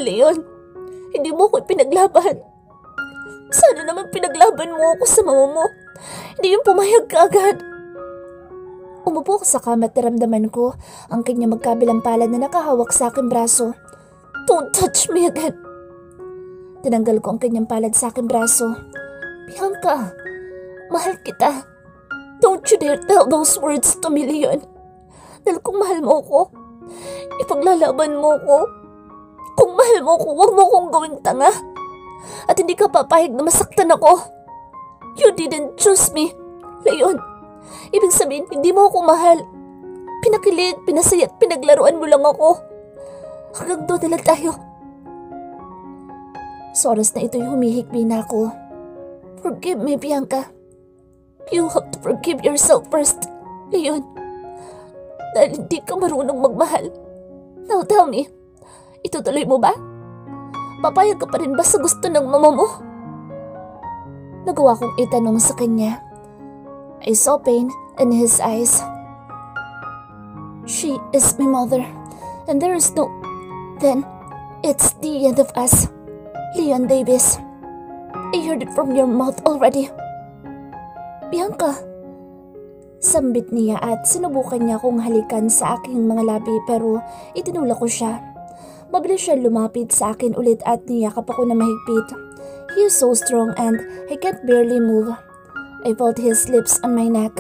Leon. Hindi mo ako pinaglaban. Sana naman pinaglaban mo ako sa mama mo. Hindi yung pumayag ka agad. Umupo ko sa kama at naramdaman ko ang kanya magkabilang palad na nakahawak sa aking braso. Don't touch me again. Tinanggal ko ang kanyang palad sa aking braso. Bianca, mahal kita. Don't you dare tell those words to me, Leon. Dahil kung mahal mo ko, ipaglalaban mo ko. Kung mahal mo ko, huwag mo kong gawing tanga. At hindi ka papayag na masaktan ako. You didn't choose me, Leon. Ibig sabihin, hindi mo ako mahal. Pinakilig, pinasaya at pinaglaruan mo lang ako. Hanggang doon na lang tayo. Sa oras na ito'y humihikbi na ako. Forgive me, Bianca. You have to forgive yourself first, Leon. Dahil hindi ka marunong magmahal. Now tell me, itutuloy mo ba? Papayag ka pa rin ba sa gusto ng mama mo? Nagawa kong itanong sa kanya. I saw pain in his eyes. She is my mother, and there is no... Then, it's the end of us, Leon Davis. I heard it from your mouth already. Bianca. Sambit niya at sinubukan niya akong halikan sa aking mga labi pero itinulak ko siya. Mabilis siya lumapit sa akin ulit at niyakap ako na mahigpit. He is so strong and I can't barely move. I felt his lips on my neck.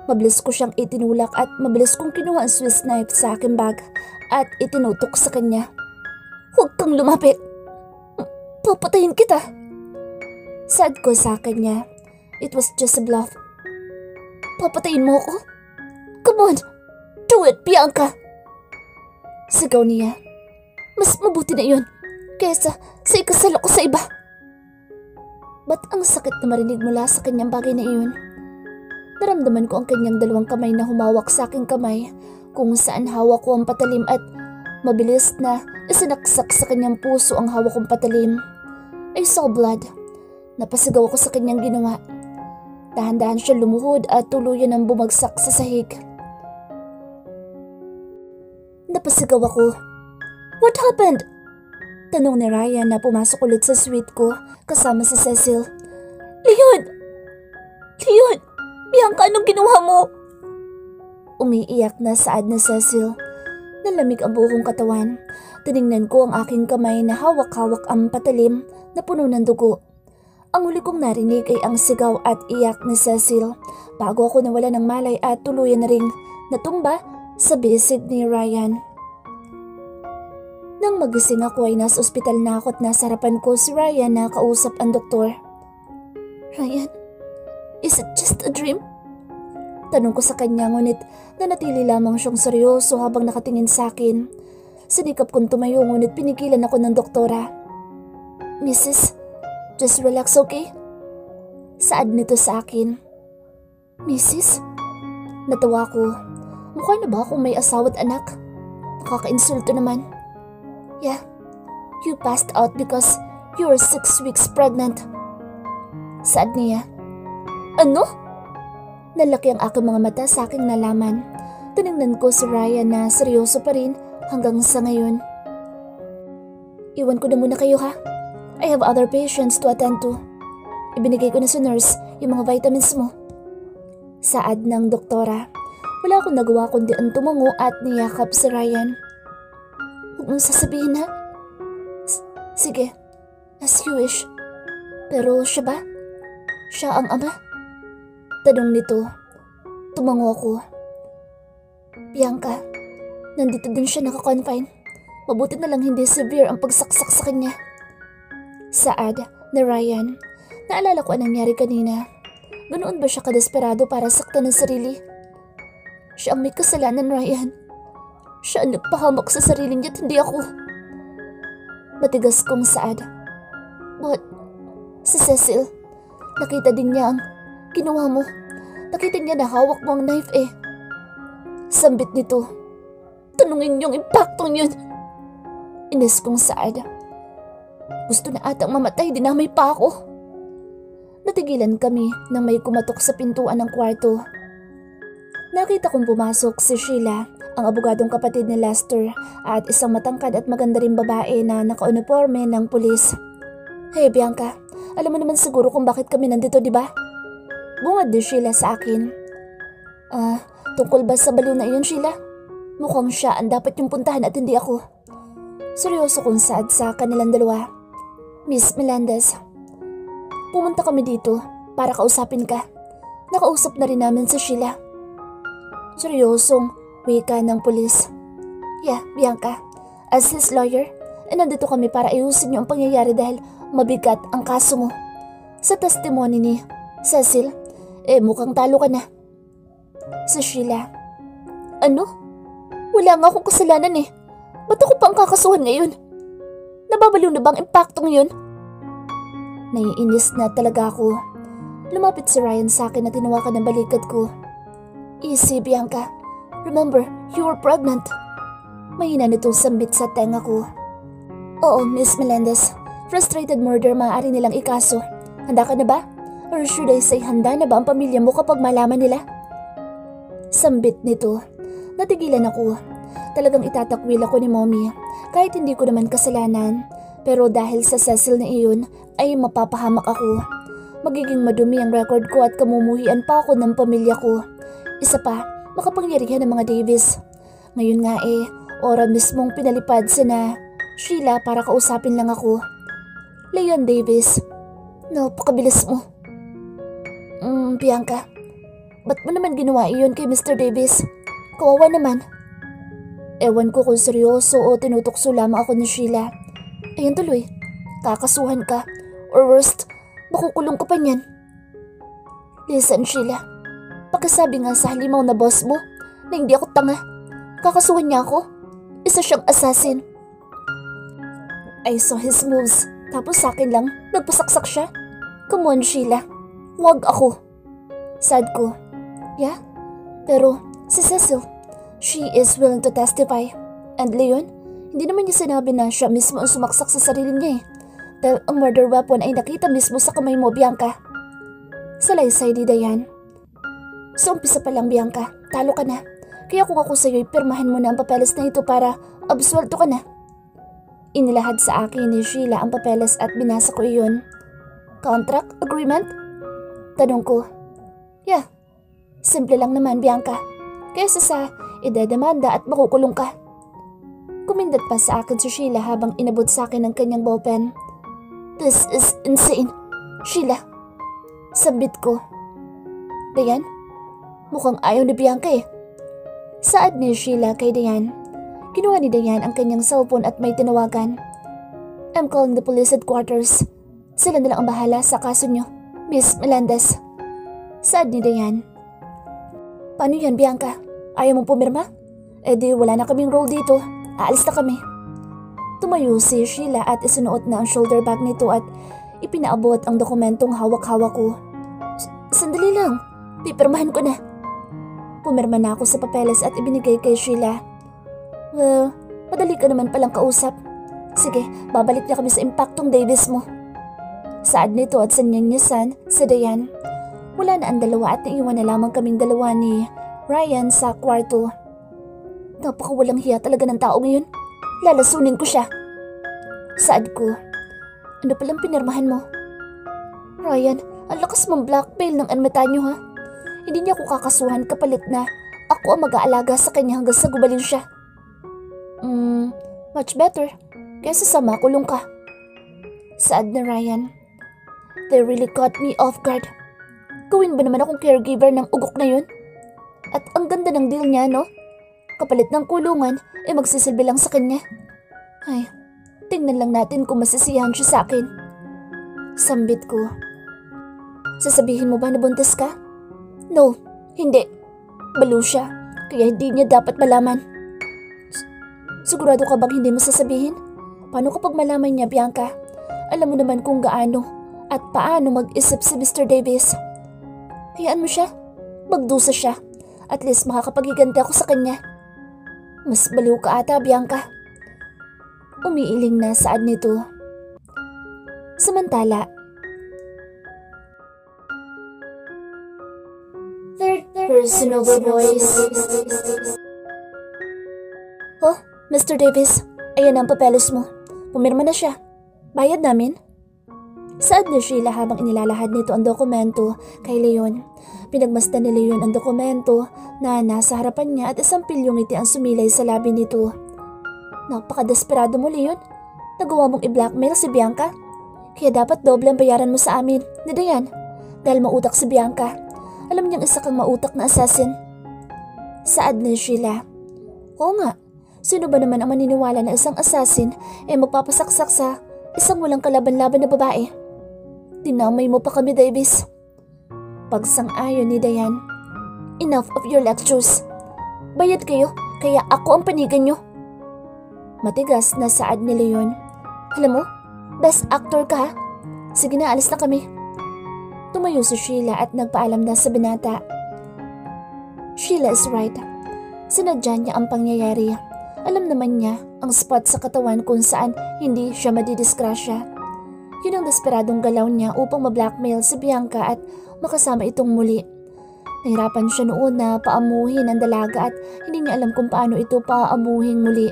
Mabilis ko siyang itinulak at mabilis kong kinuha ang Swiss knife sa aking bag at itinutok sa kanya. Huwag kang lumapit. Papatayin kita. Saad ko sa kanya. It was just a bluff. Papatayin mo ako? Come on, do it, Bianca. Sigaw niya. Mas mabuti na yun kaysa sa ikasal ako sa iba. Ba't ang sakit na marinig mula sa kanyang bagay na iyon? Naramdaman ko ang kanyang dalawang kamay na humawak sa aking kamay kung saan hawak ko ang patalim at mabilis na isinaksak sa kanyang puso ang hawak kong patalim. I saw blood. Napasigaw ako sa kanyang ginawa. Dahan-dahan siya lumuhod at tuluyan ang bumagsak sa sahig. Napasigaw ako. What happened? Tanong ni Ryan na pumasok ulit sa suite ko kasama si Cecil. Leon! Leon! Bianca, anong ginawa mo? Umiiyak na saad na Cecil. Nalamig ang buong katawan. Tiningnan ko ang aking kamay na hawak-hawak ang patalim na puno ng dugo. Ang huli kong narinig ay ang sigaw at iyak ni Cecil bago ako nawala ng malay at tuluyan na ring natumba sa bisig ni Ryan. Nang magising ako ay nasa ospital na ako at nasa harapan ko si Ryan na kausap ang doktor. Ryan, is it just a dream? Tanong ko sa kanya ngunit nanatili lamang siyang seryoso habang nakatingin sa akin. Sinikap kong tumayo ngunit pinigilan ako ng doktora. Mrs., just relax, okay? Saad nito sa akin. Mrs.? Natawa ko. Mukha na ba akong may asawa at anak? Nakakainsulto naman. Yeah, you passed out because you were 6 weeks pregnant. Saad niya. Ano? Nalaki ang aking mga mata sa aking nalaman. Tinignan ko si Ryan na seryoso pa rin hanggang sa ngayon. Iwan ko na muna kayo ha. I have other patients to attend to. Ibinigay ko na sa nurse yung mga vitamins mo. Saad ng doktora. Wala akong nagawa kundi ang tumango at niyakap si Ryan. Huwag mong sasabihin ha. Sige, as you wish. Pero siya ba? Siya ang ama? Tanong nito. Tumango ako. Bianca, nandito din siya naka-confine. Mabuti na lang hindi severe ang pagsaksak sa kanya. Saad na Ryan. Naalala ko anong nangyari kanina. Ganoon ba siya kadesperado para saktan ng sarili? Siya ang may kasalanan, Ryan. Siya ang nagpahamak sa sarili niya at hindi ako. Matigas kong saad. But, si Cecil, nakita din niya ang ginawa mo. Nakita niya na hawak mo ang knife eh. Sambit nito. Tanungin yung impaktong yun. Inis kong saad. Gusto na atang mamatay, dinamay pa ako. Natigilan kami nang may kumatok sa pintuan ng kwarto. Nakita kong pumasok si Sheila ang abogadong kapatid ni Lester at isang matangkad at maganda ring babae na naka-uniforme ng pulis. Hey Bianca, alam mo naman siguro kung bakit kami nandito, di ba? Bungad din Sheila sa akin. Tungkol ba sa baliw na iyon, Sheila? Mukhang siya ang dapat yung puntahan at hindi ako. Seryoso kong saad sa kanilang dalawa. Miss Melendez, pumunta kami dito para kausapin ka. Nakausap na rin namin si Sheila. Seryosong wika ng pulis. Yeah, Bianca, as his lawyer, nandito kami para ayusin niyo ang pangyayari dahil mabigat ang kaso mo. Sa testimony ni Cecil, mukhang talo ka na. Sa Sheila, ano? Wala nga akong kasalanan eh. Ba't ako pa ang kakasuhan ngayon? Nababaliw na ba ang impactong yun? Naiinis na talaga ako. Lumapit si Ryan sa akin at tinawakan ng balikat ko. Easy, Bianca. Remember, you were pregnant. Mahina nitong sambit sa tenga ko. Oo, Miss Melendez. Frustrated murder maaari nilang ikaso. Handa ka na ba? Or should I say handa na ba ang pamilya mo kapag malaman nila? Sambit nito. Natigilan ako. Talagang itatakwil ako ni Mommy. Kahit hindi ko naman kasalanan. Pero dahil sa Cecil na iyon, ay mapapahamak ako. Magiging madumi ang record ko at kamumuhian pa ako ng pamilya ko. Isa pa, makapangyarihan ng mga Davis. Ngayon nga ora mismong pinalipad sina Sheila para kausapin lang ako. Leon Davis, napakabilis mo. Bianca, ba't mo naman ginawa iyon kay Mr. Davis? Kawawa naman. Ewan ko kung seryoso o tinutokso lamang ako ni Sheila. Ayun tuloy, kakasuhan ka. Or worst, makukulong ka pa niyan. Listen Sheila, pagkasabi nga sa halimaw na boss mo na hindi ako tanga. Kakasuhan niya ako. Isa siyang assassin. I saw his moves. Tapos sa akin lang, nagpasaksak siya. Come on Sheila, wag ako. Sad ko. Yeah? Pero si Cecil, she is willing to testify. And Leon, hindi naman niya sinabi na siya mismo ang sumaksak sa sarili niya dahil ang murder weapon ay nakita mismo sa kamay mo, Bianca. Salaysay ni Dayan. Sa umpisa pa lang, Bianca, talo ka na. Kaya kung ako sa'yo'y pirmahan mo na ang papeles na ito para absuelto ka na. Inilahad sa akin ni Sheila ang papeles at binasa ko iyon. Contract? Agreement? Tanong ko. Yeah, simple lang naman, Bianca. Kaysa sa idedemanda at makukulong ka. Kumindat pa sa akin si Sheila habang inabot sa akin ang kanyang ballpen. This is insane. Sheila. Sambit ko. Dayan, mukhang ayaw ni Bianca eh. Saad ni Sheila kay Dayan. Kinuha ni Dayan ang kanyang cellphone at may tinawagan. I'm calling the police headquarters. Sila na lang ang bahala sa kaso nyo, Miss Melendez. Saad ni Dayan. Paano yan, Bianca? Ayaw mong pumirma? Di wala na kaming role dito. Aalis na kami. Tumayo si Sheila at isinuot na ang shoulder bag nito at ipinaabot ang dokumentong hawak-hawak ko. Sandali lang. Pipirmahan ko na. Pumirma na ako sa papeles at ibinigay kay Sheila. Well, madali ka naman palang kausap. Sige, babalik na kami sa impactong Davis mo. Saad nito at sanyanyasan sa Dayan. Wala na ang dalawa at naiwan na lamang kaming dalawa ni Ryan sa kwarto. Napakawalang hiya talaga ng tao ngayon. Lalasunin ko siya. Saad ko. Ano palang pinirmahan mo? Ryan, ang lakas mong blackmail ng anmeta niyo ha. Hindi niya ako kakasuhan kapalit na ako ang mag-aalaga sa kanya hanggang sa gubalin siya. Much better. Kaysa sa makulong ka. Saad na Ryan. They really caught me off guard. Gawin ba naman akong caregiver ng ugok na yun? At ang ganda ng deal niya, no? Kapalit ng kulungan, magsisilbi lang sa kanya. Ay, tingnan lang natin kung masisiyahan siya sa akin. Sambit ko. Sasabihin mo ba na buntis ka? No, hindi. Balo siya, kaya hindi niya dapat malaman. Sigurado ka bang hindi mo sasabihin? Paano kapag malaman niya, Bianca? Alam mo naman kung gaano at paano mag-isip si Mr. Davis. Hayaan mo siya. Magdusa siya. At least makakapagigante ako sa kanya. Mas baliw ka ata, Bianca. Umiiling na saad nito. Samantala, third person of a voice. Mr. Davis, ayan ang papeles mo. Pumirma na siya. Bayad namin? Saad ni Sheila habang inilalahad nito ang dokumento kay Leon. Pinagmasdan ni Leon ang dokumento na nasa harapan niya at isang pilyong ngiti ang sumilay sa labi nito. Napakadesperado mo, Leon. Nagawa mong i-blackmail si Bianca. Kaya dapat doble ang bayaran mo sa amin ni Diane. Dahil mautak si Bianca. Alam niyang isa kang mautak na assassin. Saad ni Sheila. Oo nga. Sino ba naman ang maniniwala na isang assassin ay magpapasaksak sa isang walang kalaban-laban na babae? Tinamay mo pa kami, Davis. Pagsang-ayon ni Diane. Enough of your lectures. Bayad kayo, kaya ako ang panigan nyo. Matigas na saad ni Leon. Alam mo, best actor ka ha? Sige na, alis na kami. Tumayo si Sheila at nagpaalam na sa binata. Sheila is right. Sinadya niya ang pangyayari. Alam naman niya ang spot sa katawan kung saan hindi siya madidiskrasya. Yun ang desperadong galaw niya upang ma-blackmail si Bianca at makasama itong muli. Nahirapan siya noon na paamuhin ang dalaga at hindi niya alam kung paano ito paamuhin muli.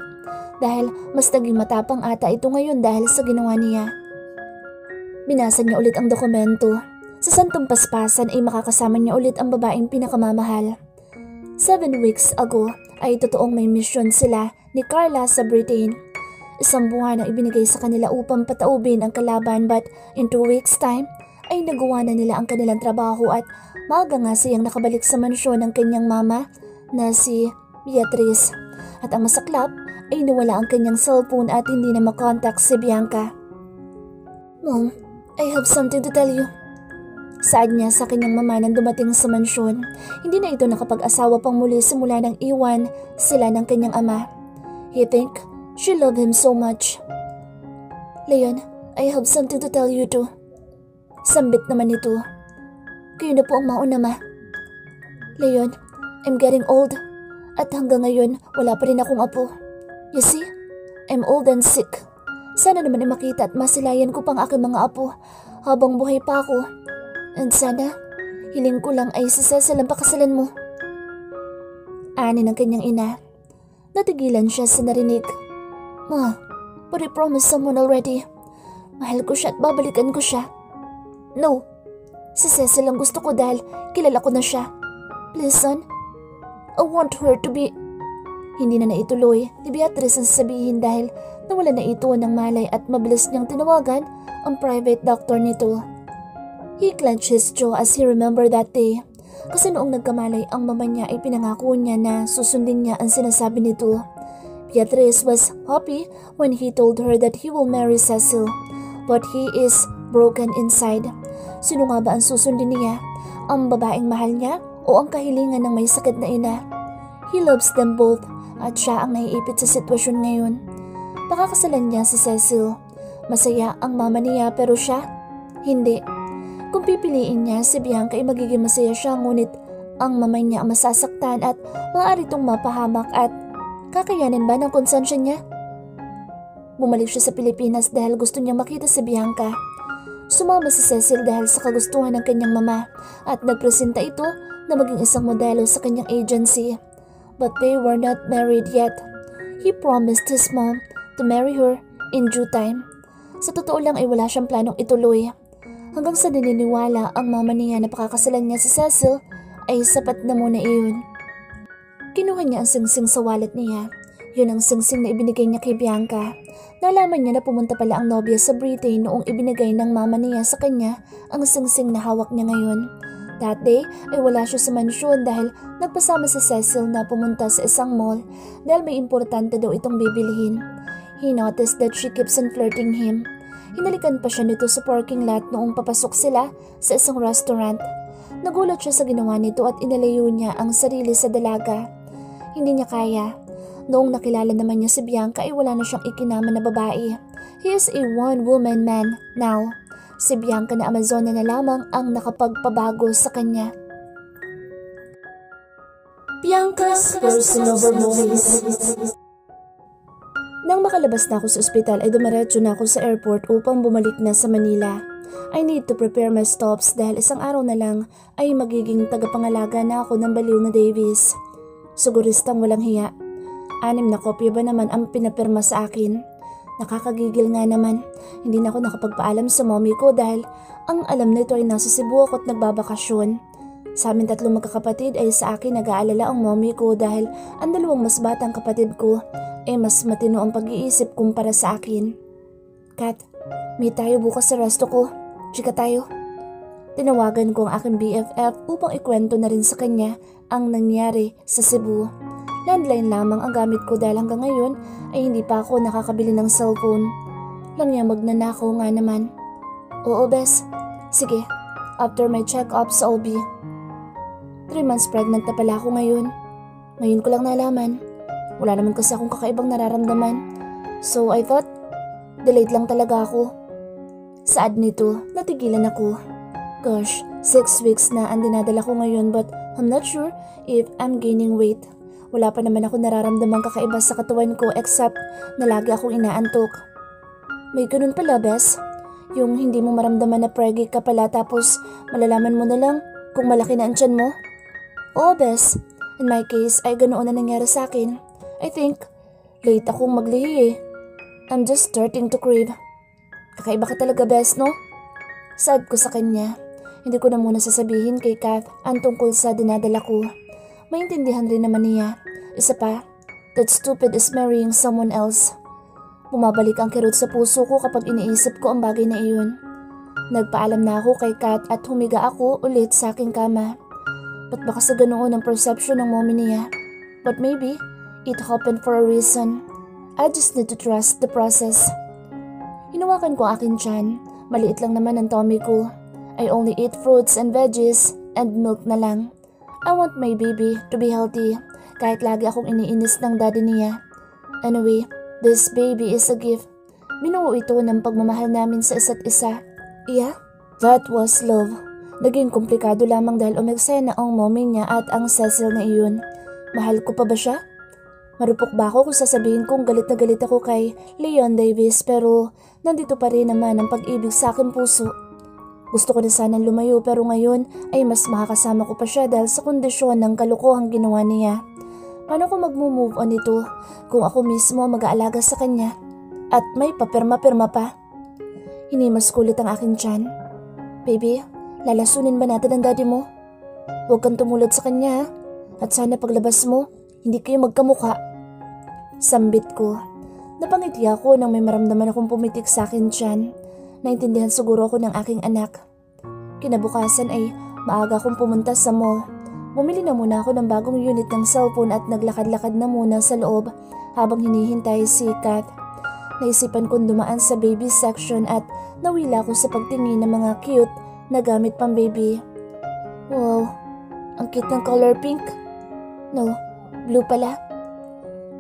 Dahil mas naging matapang ata ito ngayon dahil sa ginawa niya. Binasa niya ulit ang dokumento. Sa santong paspasan ay makakasama niya ulit ang babaeng pinakamamahal. 7 weeks ago ay totoong may misyon sila ni Carla sa Britain. Isang buwan ang ibinigay sa kanila upang pataubin ang kalaban but in 2 weeks time ay nagawa na nila ang kanilang trabaho at maaga nga siyang nakabalik sa mansyon ng kanyang mama na si Beatrice. At ang masaklap ay nawala ang kanyang cellphone at hindi na makontak si Bianca. Mom, I have something to tell you. Saad niya sa kanyang mama nang dumating sa mansyon. Hindi na ito nakapag-asawa pang muli simula nang iwan sila ng kanyang ama. He think she loved him so much. Leon, I have something to tell you too. Sambit naman ito. Kayo na po ang mauna, ma. Leon, I'm getting old. At hanggang ngayon, wala pa rin akong apo. You see, I'm old and sick. Sana naman ay makita at masilayan ko pang aking mga apo habang buhay pa ako. And sana, hiling ko lang ay si Cecil ang pakasalan mo. Ani ng kanyang ina. Natigilan siya sa narinig. Ma, but I promised someone already. Mahal ko siya at babalikan ko siya. No, si Cecil ang gusto ko dahil kilala ko na siya. Please son, I want her to be... Hindi na naituloy ni Beatrice ang sabihin dahil nawala na ito ng malay at mabilis niyang tinawagan ang private doctor nito. He clenched his jaw as he remembered that day. Kasi noong nagkamalay ang mama niya ay pinangako niya na susundin niya ang sinasabi nito. Beatrice was happy when he told her that he will marry Cecil. But he is broken inside. Sino nga ba ang susundin niya? Ang babaeng mahal niya o ang kahilingan ng may sakit na ina? He loves them both at siya ang naiipit sa sitwasyon ngayon. Pakakasalan niya si Cecil. Masaya ang mama niya pero siya, hindi. Kung pipiliin niya si Bianca ay magiging masaya siya ngunit ang mama niya ang masasaktan at maaari itong mapahamak at kakayanin ba ng konsensya niya? Bumalik siya sa Pilipinas dahil gusto niyang makita si Bianca. Sumama si Cecil dahil sa kagustuhan ng kanyang mama at nagpresenta ito na maging isang modelo sa kanyang agency. But they were not married yet. He promised his mom to marry her in due time. Sa totoo lang ay wala siyang planong ituloy. Hanggang sa naniniwala ang mama niya na pakakasalan niya si Cecil ay sapat na muna iyon. Kinuha niya ang singsing sa wallet niya. Yun ang singsing na ibinigay niya kay Bianca. Nalaman niya na pumunta pala ang nobya sa Britain noong ibinigay ng mama niya sa kanya ang singsing na hawak niya ngayon. That day ay wala siya sa mansyon dahil nagpasama si Cecil na pumunta sa isang mall dahil may importante daw itong bibilihin. He noticed that she keeps on flirting him. Hinalikan pa siya nito sa parking lot noong papasok sila sa isang restaurant. Nagulat siya sa ginawa nito at inalayo niya ang sarili sa dalaga. Hindi niya kaya. Noong nakilala naman niya si Bianca ay wala na siyang ikinama na babae. He is a one-woman man now. Si Bianca na Amazona na lamang ang nakapagpabago sa kanya. Bianca's Personal Movies. Nang makalabas na ako sa ospital ay dumiretso na ako sa airport upang bumalik na sa Manila. I need to prepare my stops dahil isang araw na lang ay magiging tagapangalaga na ako ng baliw na Davis. Suguristang walang hiya. 6 na kopya ba naman ang pinapirma sa akin? Nakakagigil nga naman. Hindi na ako nakapagpaalam sa mommy ko dahil ang alam nito ay nasa Cebu ako at nagbabakasyon. Sa amin 3 magkakapatid ay sa akin nag-aalala ang mommy ko dahil ang 2 mas batang kapatid ko ay mas matino ang pag-iisip kumpara sa akin. Kat, meet tayo bukas sa resto ko. Chika tayo. Tinawagan ko ang aking BFF upang ikwento na rin sa kanya ang nangyari sa Cebu. Landline lamang ang gamit ko dahil hanggang ngayon ay hindi pa ako nakakabili ng cellphone. Langyamag na nako nga naman. Oo, bes. Sige, after my check-up sa OB. 3 months pregnant na pala ako ngayon. Ngayon ko lang nalaman. Wala naman kasi akong kakaibang nararamdaman. So I thought, delayed lang talaga ako. Saad nito, natigilan ako. Gosh, 6 weeks na ang dinadala ko ngayon but I'm not sure if I'm gaining weight. Wala pa naman ako nararamdamang kakaiba sa katawan ko except na lagi akong inaantok. May ganun pala, bes. Yung hindi mo maramdaman na preggy ka pala tapos malalaman mo na lang kung malaki na ang tiyan mo. Oo, bes. In my case ay ganoon na nangyari sa akin. I think late akong maglihi eh. I'm just starting to crave. Kakaiba ka talaga, bes, no? Sad ko sa kanya. Hindi ko na muna sasabihin kay Kath ang tungkol sa dinadala ko. Maintindihan rin naman niya. Isa pa, that stupid is marrying someone else. Bumabalik ang kirot sa puso ko kapag iniisip ko ang bagay na iyon. Nagpaalam na ako kay Kat at humiga ako ulit sa aking kama. Ba't baka sa ganoon ang perception ng mommy niya? But maybe, it happened for a reason. I just need to trust the process. Hinawakan ko aking tiyan. Maliit lang naman ang tummy ko. I only eat fruits and veggies and milk na lang. I want my baby to be healthy kahit lagi akong iniinis ng daddy niya. Anyway, this baby is a gift. Binuo ito ng pagmamahal namin sa isa't isa. Yeah, that was love. Naging komplikado lamang dahil umeksena ang mommy niya at ang Cecil na iyon. Mahal ko pa ba siya? Marupok ba ako kung sasabihin kong galit na galit ako kay Leon Davis pero nandito pa rin naman ang pag-ibig sa aking puso. Gusto ko na sanang lumayo pero ngayon ay mas makakasama ko pa siya dahil sa kondisyon ng kalokohang ginawa niya. Paano ko mag-move on ito kung ako mismo mag-aalaga sa kanya? At may papirma-pirma pa. Hinimas ko ulit ang aking tiyan. Baby, lalasunin ba natin ang daddy mo? Huwag kang tumulad sa kanya at sana paglabas mo, hindi kayo magkamukha. Sambit ko. Napangiti ako nang may maramdaman akong pumitik sa akin tiyan. Naintindihan siguro ako ng aking anak. Kinabukasan ay maaga akong pumunta sa mall. Bumili na muna ako ng bagong unit ng cellphone at naglakad-lakad na muna sa loob habang hinihintay si Kat. Naisipan kong dumaan sa baby section at nawila ako sa pagtingin ng mga cute na gamit pang baby. Wow, ang cute ng color pink. No, blue pala.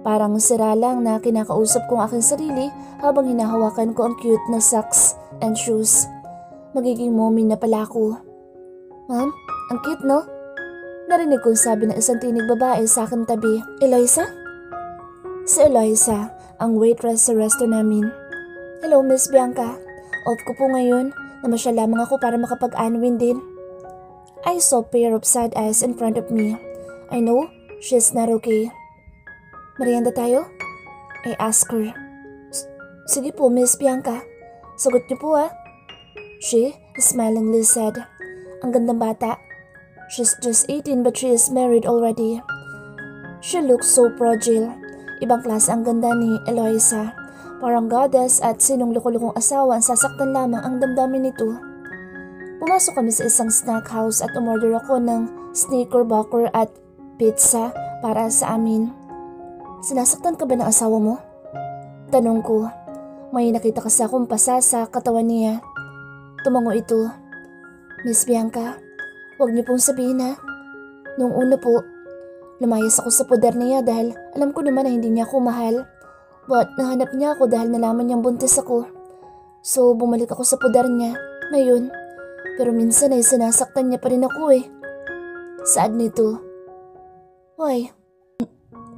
Parang sira lang na kinakausap kong aking sarili habang hinahawakan ko ang cute na socks and shoes. Magiging mommy na pala ako. Ma'am, ang cute no? Narinig kong sabi ng isang tinig babae sa aking tabi. Eloisa? Si Eloisa, ang waitress sa resto namin. Hello, Miss Bianca. Off ko po ngayon. Namasyal lamang ako para makapag-unwind din. I saw a pair of sad eyes in front of me. I know, she's not okay. Merienda tayo? I asked her. Sige po, Miss Bianca. Sagot niyo po ah. She smilingly said. Ang gandang bata. She's just 18 but she is married already. She looks so fragile. Ibang klase ang ganda ni Eloisa. Parang goddess at sinong loko-lokong asawa ang sasaktan lamang ang damdamin nito. Pumasok kami sa isang snack house at umorder ako ng snickerbacker at pizza para sa amin. Sinasaktan ka ba ng asawa mo? Tanong ko. May nakita kasi akong pasa sa katawan niya. Tumango ito. Miss Bianca, huwag niyo pong sabihin ha. Noong una po, lumayas ako sa poder niya dahil alam ko naman na hindi niya ako mahal. But nahanap niya ako dahil nalaman niyang buntis ako. So bumalik ako sa poder niya. Ngayon, pero minsan ay sinasaktan niya pa rin ako eh. Sad nito. Why?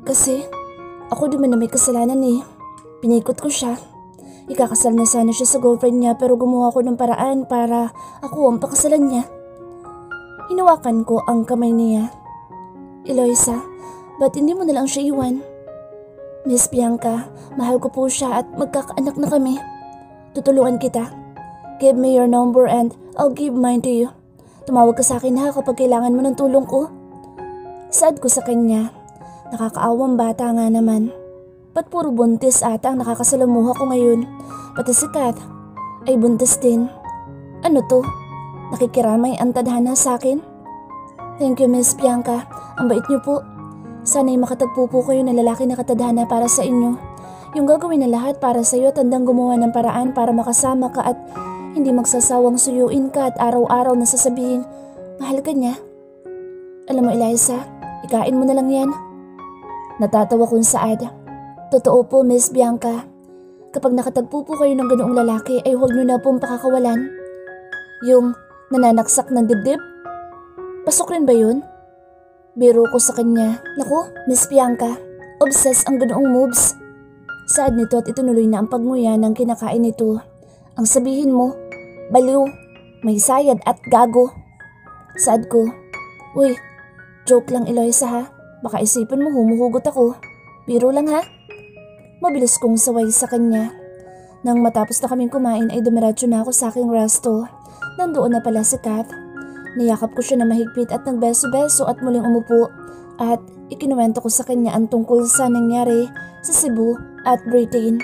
Kasi ako di man na may kasalanan eh. Pinikot ko siya. Ikakasal na sana siya sa girlfriend niya pero gumawa ko ng paraan para ako ang pakasalan niya. Hinawakan ko ang kamay niya. Eloisa, ba't hindi mo na lang siya iwan? Miss Bianca, mahal ko po siya at magkakaanak na kami. Tutulungan kita. Give me your number and I'll give mine to you. Tumawag ka sa akin ha kapag kailangan mo ng tulong ko. Saad ko sa kanya. Nakakaawang bata nga naman. Ba't puro buntis ata ang nakakasalamuha ko ngayon? Pati si Kath ay buntis din. Ano to? Nakikiramay ang tadhana sa akin? Thank you, Miss Bianca. Ang bait niyo po. Sana'y makatagpo po kayo na lalaki na katadhana para sa inyo. Yung gagawin na lahat para sa iyo at handang gumawa ng paraan para makasama ka at hindi magsasawang suyuin ka at araw-araw na sasabihin, mahal ka niya. Alam mo Eliza, ikain mo na lang yan. Natatawa kong Saad. Totoo po, Miss Bianca. Kapag nakatagpo po kayo ng ganoong lalaki ay huwag niyo na pong pakakawalan. Yung nananaksak ng dibdib? Pasok rin ba yun? Biro ko sa kanya. Naku, Miss Bianca, obsessed ang ganoong moves. Saad nito at itunuloy na ang pagnguya ng kinakain nito. Ang sabihin mo, baliw, may sayad at gago. Saad ko, uy, joke lang Eloisa ha. Baka isipin mo humuhugot ako. Biro lang ha. Mabilis kong saway sa kanya. Nang matapos na kaming kumain ay dumiretso na ako sa aking resto. Nandoon na pala si Kath. Niyakap ko siya na mahigpit at nagbeso-beso at muling umupo at ikinuwento ko sa kanya ang tungkol sa nangyari sa Cebu at Britain.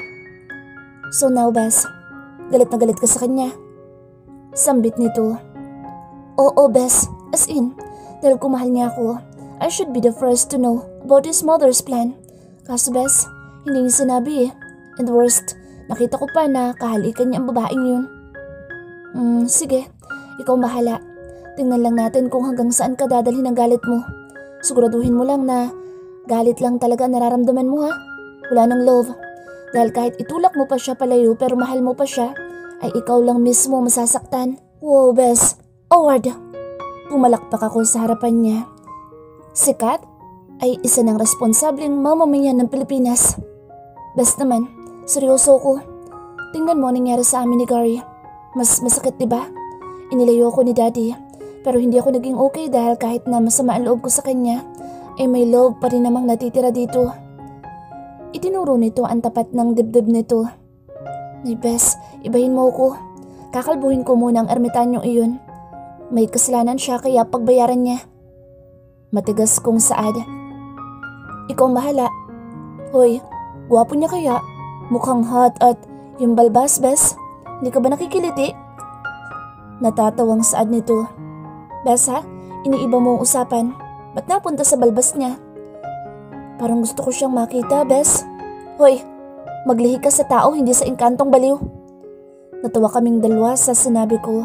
So now Bes, galit na galit ka sa kanya? Sambit nito. Oo Bes, as in, dahil kung mahal niya ako, I should be the first to know about his mother's plan. Kaso Bes, hindi niya sinabi eh. And worst, nakita ko pa na kahalikan niya ang babaeng yun. Sige, ikaw bahala. Tingnan lang natin kung hanggang saan ka dadalhin ang galit mo. Siguraduhin mo lang na galit lang talaga nararamdaman mo ha. Wala nang love. Dahil kahit itulak mo pa siya palayo pero mahal mo pa siya, ay ikaw lang mismo masasaktan. Wow, Bes. Award. Pumalakpak ako sa harapan niya. Si Kat ay isa ng responsableng mamamayan ng Pilipinas. Bes naman, seryoso ko. Tingnan mo nangyari sa amin ni Gary. Mas masakit diba? Inilayo ako ni Daddy. Pero hindi ako naging okay dahil kahit na masama ang loob ko sa kanya, ay may love pa rin namang natitira dito. Itinuro nito ang tapat ng dibdib nito. Ay Bes, ibahin mo ako. Kakalbuhin ko muna ang ermitanyong iyon. May kasalanan siya kaya pagbayaran niya. Matigas kong Saad. Ikaw mahala. Hoy, gwapo niya kaya? Mukhang hot at yung balbas Bes. Hindi ka ba nakikiliti? Natatawang Saad nito. Bes ha, iniiba mo ang usapan. Ba't napunta sa balbas niya? Parang gusto ko siyang makita, Bes. Hoy, maglihi ka sa tao, hindi sa engkantong baliw. Natawa kaming dalawa sa sinabi ko.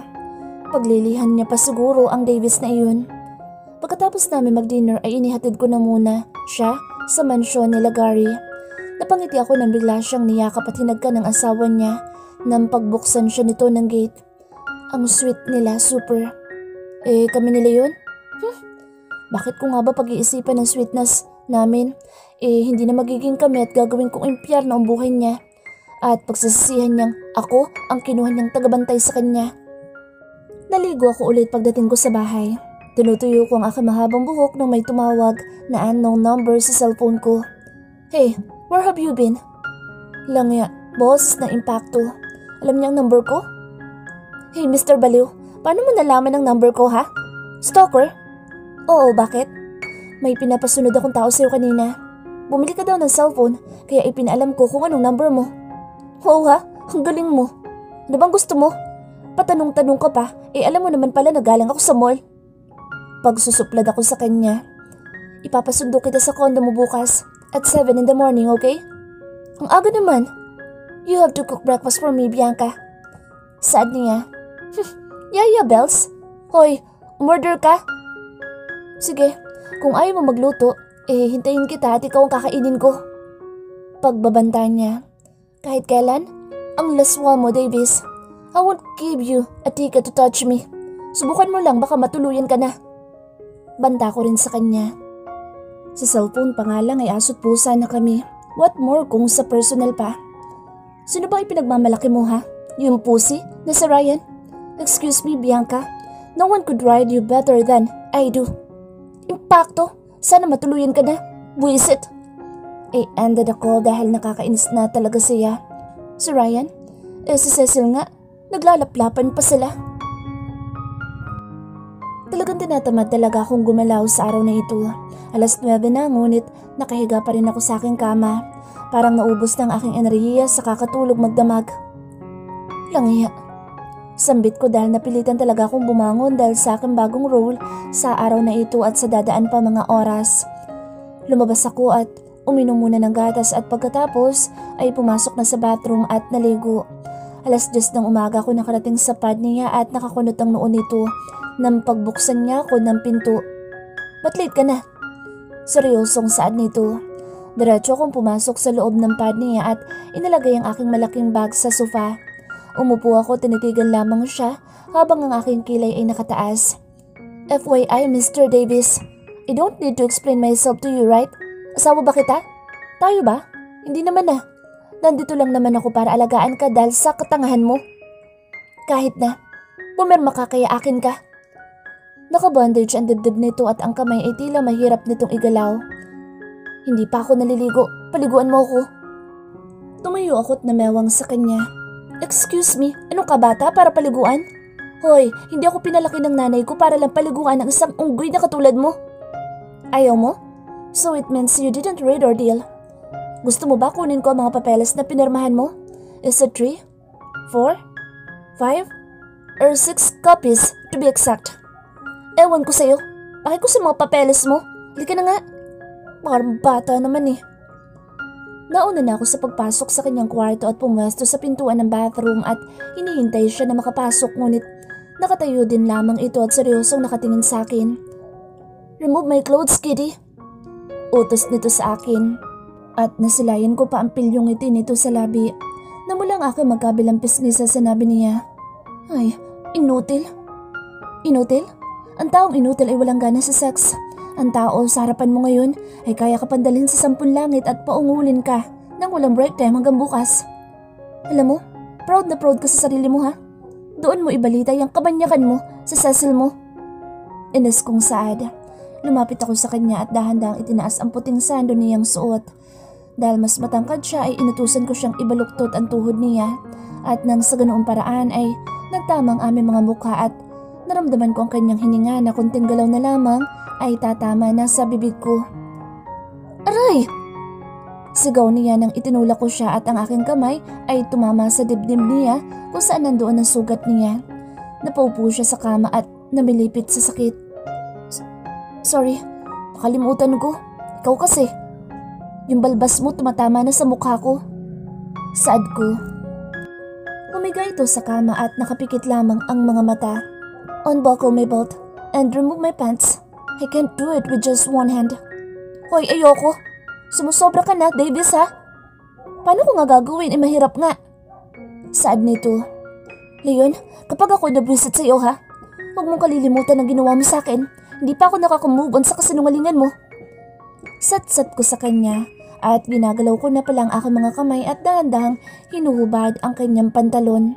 Paglilihan niya pa siguro ang Davis na iyon. Pagkatapos namin mag-dinner ay inihatid ko na muna siya sa mansyon nila Gary. Napangiti ako nang bigla siyang niyakap at hinagka ng asawa niya nang pagbuksan siya nito ng gate. Ang sweet nila, super. Kami nila yun? Bakit ko nga ba pag-iisipan ng sweetness namin? Hindi na magiging kami at gagawin kong impyerno ang buhay niya. At pagsasisihan niyang ako ang kinuha niyang tagabantay sa kanya. Naligo ako ulit pagdating ko sa bahay. Tinutuyo ko ang aking mahabang buhok nang may tumawag na unknown number sa cellphone ko. Hey, where have you been? Langya, boss na impacto. Alam niya ang number ko? Hey, Mr. Baliw. Paano mo nalaman ang number ko ha? Stalker? Oo, bakit? May pinapasunod akong tao sa'yo kanina. Bumili ka daw ng cellphone kaya ipinaalam ko kung anong number mo. Oo ha? Ang galing mo. Ano bang gusto mo? Patanong-tanong ka pa, alam mo naman pala na galing ako sa mall. Pagsusuplad ako sa kanya. Ipapasundo kita sa condo mo bukas at 7 in the morning, okay? Ang aga naman. You have to cook breakfast for me, Bianca. Saad niya. Yaya Bells? Hoy, umorder ka? Sige, kung ayaw mo magluto, hintayin kita at ikaw ang kakainin ko. Pagbabanta niya. Kahit kailan, ang laswa mo, Davis. I won't give you a ticket to touch me. Subukan mo lang, baka matuluyan ka na. Banta ko rin sa kanya. Sa cellphone pa nga lang ay asot pusa na kami. What more kung sa personal pa? Sino ba ipinagmamalaki mo ha? Yung pussy na si Ryan? Excuse me, Bianca. No one could ride you better than I do. Impacto, sana matuluyan ka na. Buisit. ended ako dahil nakakainis na talaga siya. Si Ryan? Si Cecil nga. Naglalaplapan pa sila. Talagang tinatamad talaga akong gumalaw sa araw na ito. 9:00 na ngunit nakahiga pa rin ako sa aking kama. Parang naubos ng aking enerhiya sa kakatulog magdamag. Langya. Sambit ko dahil napilitan talaga akong bumangon dahil sa aking bagong role sa araw na ito at sa dadaan pa mga oras. Lumabas ako at uminom muna ng gatas at pagkatapos ay pumasok na sa bathroom at naligo. 10:00 ng umaga ako nakarating sa pad niya at nakakunot ang noo nito nang pagbuksan niya ako ng pinto. Ba't late ka na? Seryosong saad nito. Diretso akong pumasok sa loob ng pad niya at inilagay ang aking malaking bag sa sofa. Umupo ako, tinitigan lamang siya habang ang aking kilay ay nakataas. FYI, Mr. Davis, I don't need to explain myself to you, right? Asawa ba kita? Tayo ba? Hindi naman na. Nandito lang naman ako para alagaan ka dahil sa katangahan mo. Kahit na, pumirma ka kaya akin ka. Nakabandage ang dibdib nito at ang kamay ay tila mahirap nitong igalaw. Hindi pa ako naliligo, paliguan mo ako. Tumayo ako't namewang sa kanya. Excuse me, anong kabata para paliguan? Hoy, hindi ako pinalaki ng nanay ko para lang paliguan ng isang unggoy na katulad mo. Ayaw mo? So it means you didn't read our deal. Gusto mo ba kunin ko ang mga papeles na pinirmahan mo? Is it 3, 4, 5, or 6 copies to be exact? Ewan ko sa'yo. Bakit ko sa mga papeles mo? Halika na nga. Parang bata naman eh. Nauna na ako sa pagpasok sa kanyang kwarto at pumwesto sa pintuan ng bathroom at hinihintay siya na makapasok ngunit nakatayo din lamang ito at seryosong nakatingin sa akin. Remove my clothes, Kitty. Utos nito sa akin at nasilayan ko pa ang pilyong ngiti nito sa labi. Namula ang aking magkabilang pisngi sa sinabi niya. Ay, inutil. Inutil? Ang taong inutil ay walang gana sa sex. Ang tao sa harapan mo ngayon ay kaya ka pandalhin sa 10 langit at paungulin ka nang walang break time hanggang bukas. Alam mo, proud na proud ka sa sarili mo ha. Doon mo ibalita yung kabanyakan mo sa Cecil mo. Inis kong saad. Lumapit ako sa kanya at dahan-dahang itinaas ang puting sando niyang suot. Dahil mas matangkad siya ay inutusan ko siyang ibaluktot ang tuhod niya at nang sa ganoong paraan ay nagtamang aming mga mukha at naramdaman ko ang kanyang hininga na konting galaw na lamang ay tatama na sa bibig ko. Aray! Sigaw niya nang itinulak ko siya at ang aking kamay ay tumama sa dibdib niya kung saan nandoon ang sugat niya. Napaupo siya sa kama at namilipit sa sakit. Sorry, nakalimutan ko. Ikaw kasi. Yung balbas mo tumatama na sa mukha ko. Saad ko. Humiga ito sa kama at nakapikit lamang ang mga mata. Unbuckle my belt and remove my pants. I can't do it with just one hand. Hoy, ayoko. Sumusobra ka na, Davis ha? Paano ko nga gagawin? Mahirap nga. Saad nito. Leon, kapag ako nabwisit sa iyo ha, huwag mong kalilimutan ang ginawa mo sa akin. Hindi pa ako nakakamove on sa kasinungalingan mo. Sat-sat ko sa kanya at ginagalaw ko na pala ang aking mga kamay at dahan-dahang hinuhubad ang kanyang pantalon.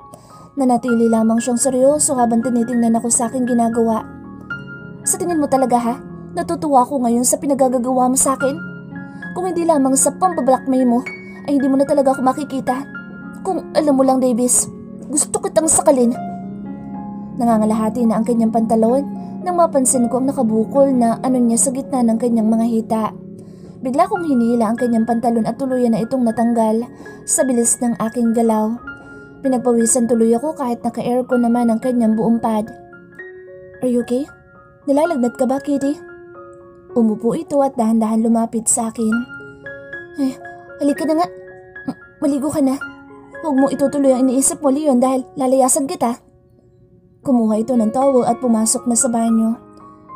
Nanatili lamang siyang seryoso habang tinitingnan ako sa aking ginagawa. Sa tingin mo talaga ha? Natutuwa ako ngayon sa pinagagagawa mo sa akin? Kung hindi lamang sa pambablackmail mo, ay hindi mo na talaga ako makikita. Kung alam mo lang Davis, gusto kitang sakalin. Nangangalahati na ang kanyang pantalon nang mapansin ko ang nakabukol na ano niya sa gitna ng kanyang mga hita. Bigla kong hinila ang kanyang pantalon at tuluyan na itong natanggal sa bilis ng aking galaw. Pinagpawisan tuloy ako kahit naka-aircon naman ang kanyang buong pad. Are you okay? Nilalagnat ka ba, Kitty? Umupo ito at dahan-dahan lumapit sa akin. Ay, halika na nga. Maligo ka na. Huwag mo itutuloy ang iniisip mo, Leon, dahil lalayasan kita. Kumuha ito ng towel at pumasok na sa banyo.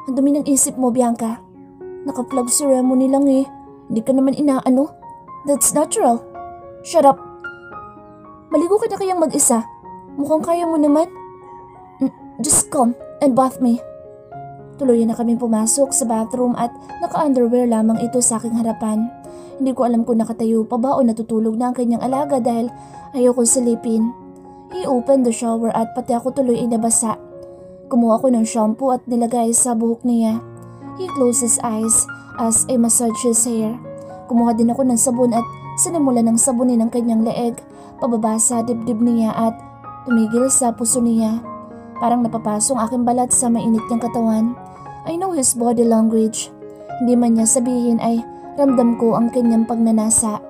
Ang dumi ng isip mo, Bianca. Naka-plug ceremony lang eh. Hindi ka naman inaano. That's natural. Shut up. Maligo ka na kayang mag-isa. Mukhang kaya mo naman. Just come and bath me. Tuluyan na kaming pumasok sa bathroom at naka-underwear lamang ito sa aking harapan. Hindi ko alam kung nakatayo pa ba o natutulog na ang kanyang alaga dahil ayoko silipin. He opened the shower at pati ako tuloy ay nabasa. Kumuha ko ng shampoo at nilagay sa buhok niya. He closed his eyes as I massaged his hair. Kumuha din ako ng sabon at sinimula ng sabunin ang kanyang leeg, pababa sa dibdib niya at tumigil sa puso niya. Parang napapasong aking balat sa mainit niyang katawan. I know his body language. Hindi man niya sabihin ay ramdam ko ang kanyang pagnanasa.